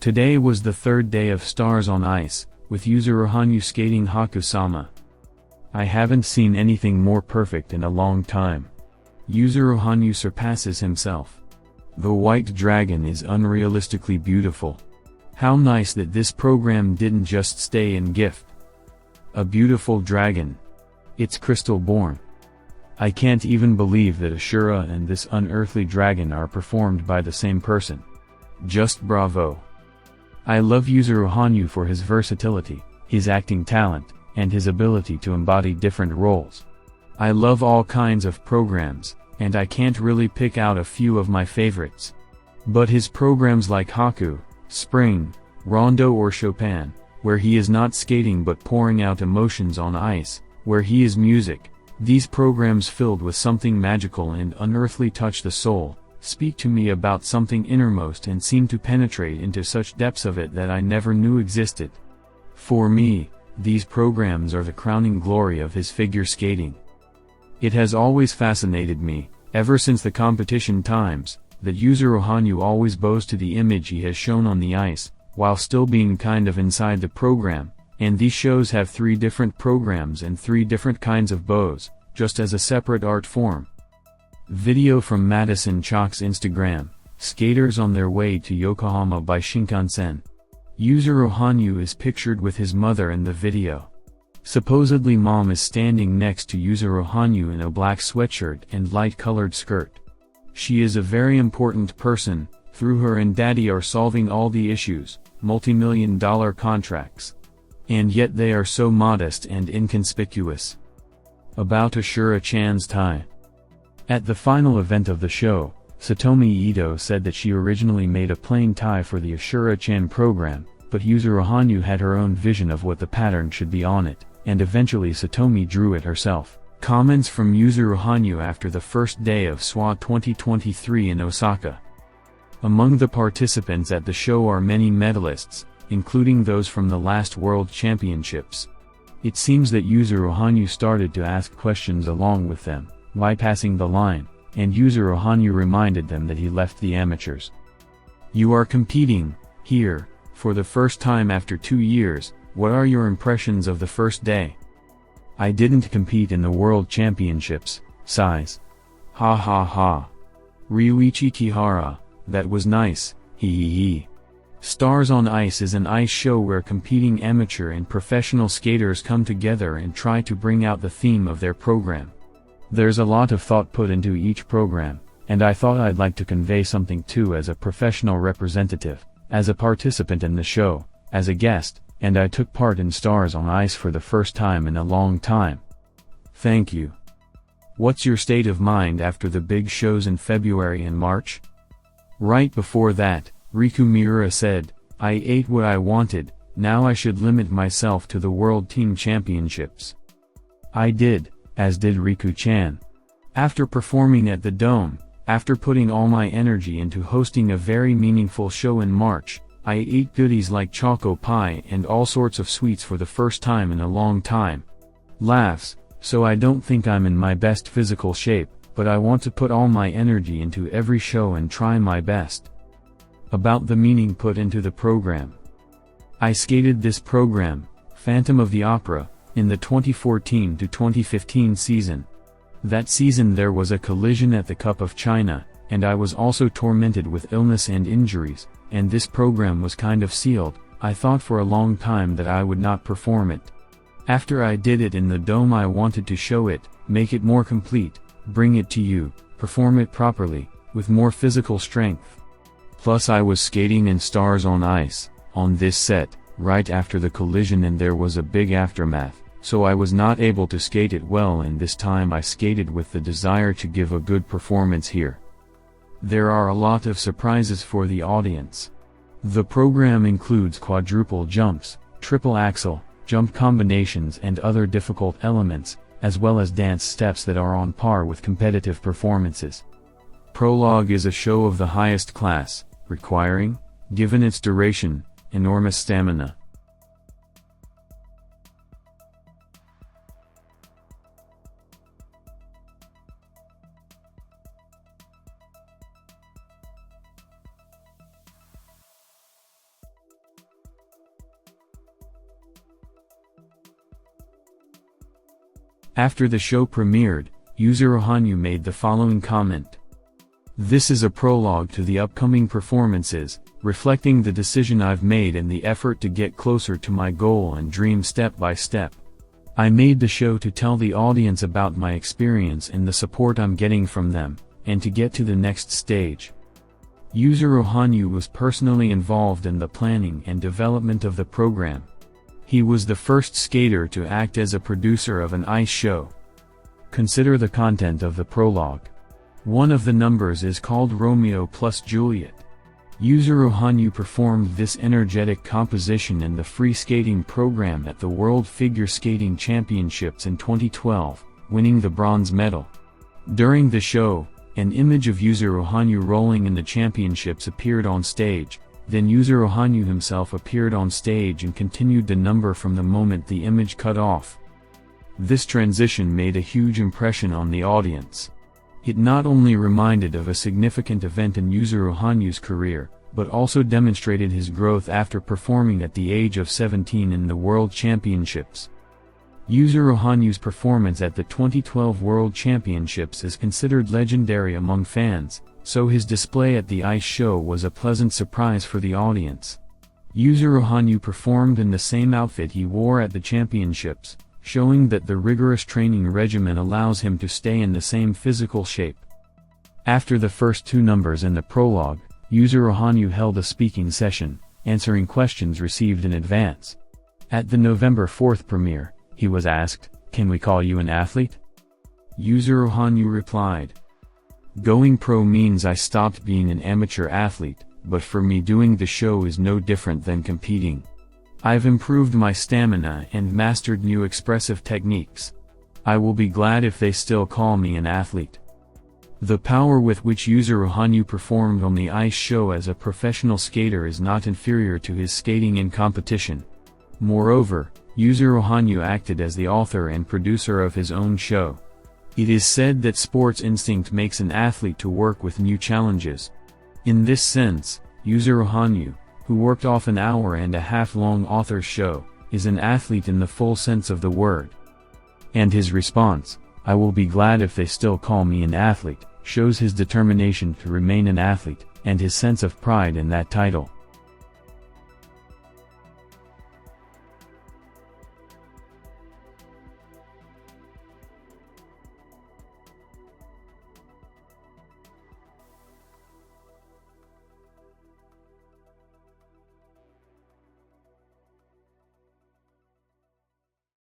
Today was the third day of Stars on Ice, with Yuzuru Hanyu skating Haku-sama. I haven't seen anything more perfect in a long time. Yuzuru Hanyu surpasses himself. The white dragon is unrealistically beautiful. How nice that this program didn't just stay in GIF. A beautiful dragon. It's crystal born. I can't even believe that Ashura and this unearthly dragon are performed by the same person. Just bravo. I love Yuzuru Hanyu for his versatility, his acting talent, and his ability to embody different roles. I love all kinds of programs, and I can't really pick out a few of my favorites. But his programs like Haku, Spring, Rondo or Chopin, where he is not skating but pouring out emotions on ice, where he is music, these programs filled with something magical and unearthly touch the soul, speak to me about something innermost and seem to penetrate into such depths of it that I never knew existed. For me, these programs are the crowning glory of his figure skating. It has always fascinated me, ever since the competition times, that Yuzuru Hanyu always bows to the image he has shown on the ice, while still being kind of inside the program, and these shows have 3 different programs and 3 different kinds of bows, just as a separate art form. Video from Madison Chalk's Instagram, skaters on their way to Yokohama by Shinkansen. Yuzuru Hanyu is pictured with his mother in the video. Supposedly mom is standing next to Yuzuru Hanyu in a black sweatshirt and light-colored skirt. She is a very important person, through her and daddy are solving all the issues, multi-million-dollar contracts. And yet they are so modest and inconspicuous. About Ashura-chan's tie. At the final event of the show, Satomi Ito said that she originally made a plain tie for the Ashura-chan program, but Yuzuru Hanyu had her own vision of what the pattern should be on it, and eventually Satomi drew it herself. Comments from Yuzuru Hanyu after the first day of SOI 2023 in Osaka. Among the participants at the show are many medalists, including those from the last World Championships. It seems that Yuzuru Hanyu started to ask questions along with them, bypassing the line, and Yuzuru Hanyu reminded them that he left the amateurs. You are competing, here, for the first time after 2 years, what are your impressions of the first day? I didn't compete in the World Championships, sighs. Ha ha ha. Ryuichi Kihara, that was nice, hee hee hee. Stars on Ice is an ice show where competing amateur and professional skaters come together and try to bring out the theme of their program. There's a lot of thought put into each program, and I thought I'd like to convey something too as a professional representative, as a participant in the show, as a guest, and I took part in Stars on Ice for the first time in a long time. Thank you. What's your state of mind after the big shows in February and March? Right before that, Riku Miura said, I ate what I wanted, now I should limit myself to the World Team Championships. I did, as did Riku-chan. After performing at the Dome, after putting all my energy into hosting a very meaningful show in March, I ate goodies like choco pie and all sorts of sweets for the first time in a long time. Laughs, so I don't think I'm in my best physical shape, but I want to put all my energy into every show and try my best. About the meaning put into the program. I skated this program, Phantom of the Opera, in the 2014 to 2015 season. That season there was a collision at the Cup of China, and I was also tormented with illness and injuries, and this program was kind of sealed. I thought for a long time that I would not perform it. After I did it in the Dome I wanted to show it, make it more complete, bring it to you, perform it properly, with more physical strength. Plus I was skating in Stars on Ice, on this set, right after the collision and there was a big aftermath, so I was not able to skate it well and this time I skated with the desire to give a good performance here. There are a lot of surprises for the audience. The program includes quadruple jumps, triple axel, jump combinations and other difficult elements, as well as dance steps that are on par with competitive performances. Prologue is a show of the highest class, requiring, given its duration, enormous stamina. After the show premiered, Yuzuru Hanyu made the following comment. "This is a prologue to the upcoming performances, reflecting the decision I've made and the effort to get closer to my goal and dream step by step. I made the show to tell the audience about my experience and the support I'm getting from them, and to get to the next stage." Yuzuru Hanyu was personally involved in the planning and development of the program. He was the first skater to act as a producer of an ice show. Consider the content of the prologue. One of the numbers is called Romeo plus Juliet. Yuzuru Hanyu performed this energetic composition in the free skating program at the World Figure Skating Championships in 2012, winning the bronze medal. During the show, an image of Yuzuru Hanyu rolling in the championships appeared on stage, then Yuzuru Hanyu himself appeared on stage and continued the number from the moment the image cut off. This transition made a huge impression on the audience. It not only reminded of a significant event in Yuzuru Hanyu's career, but also demonstrated his growth after performing at the age of 17 in the World Championships. Yuzuru Hanyu's performance at the 2012 World Championships is considered legendary among fans, so his display at the ice show was a pleasant surprise for the audience. Yuzuru Hanyu performed in the same outfit he wore at the championships, showing that the rigorous training regimen allows him to stay in the same physical shape. After the first two numbers in the prologue, Yuzuru Hanyu held a speaking session, answering questions received in advance. At the November 4th premiere, he was asked, "Can we call you an athlete?" Yuzuru Hanyu replied, "Going pro means I stopped being an amateur athlete, but for me doing the show is no different than competing. I've improved my stamina and mastered new expressive techniques. I will be glad if they still call me an athlete." The power with which Yuzuru Hanyu performed on the ice show as a professional skater is not inferior to his skating in competition. Moreover, Yuzuru Hanyu acted as the author and producer of his own show. It is said that sports instinct makes an athlete to work with new challenges. In this sense, Yuzuru Hanyu, who worked off an hour-and-a-half-long author's show, is an athlete in the full sense of the word. And his response, "I will be glad if they still call me an athlete," shows his determination to remain an athlete, and his sense of pride in that title.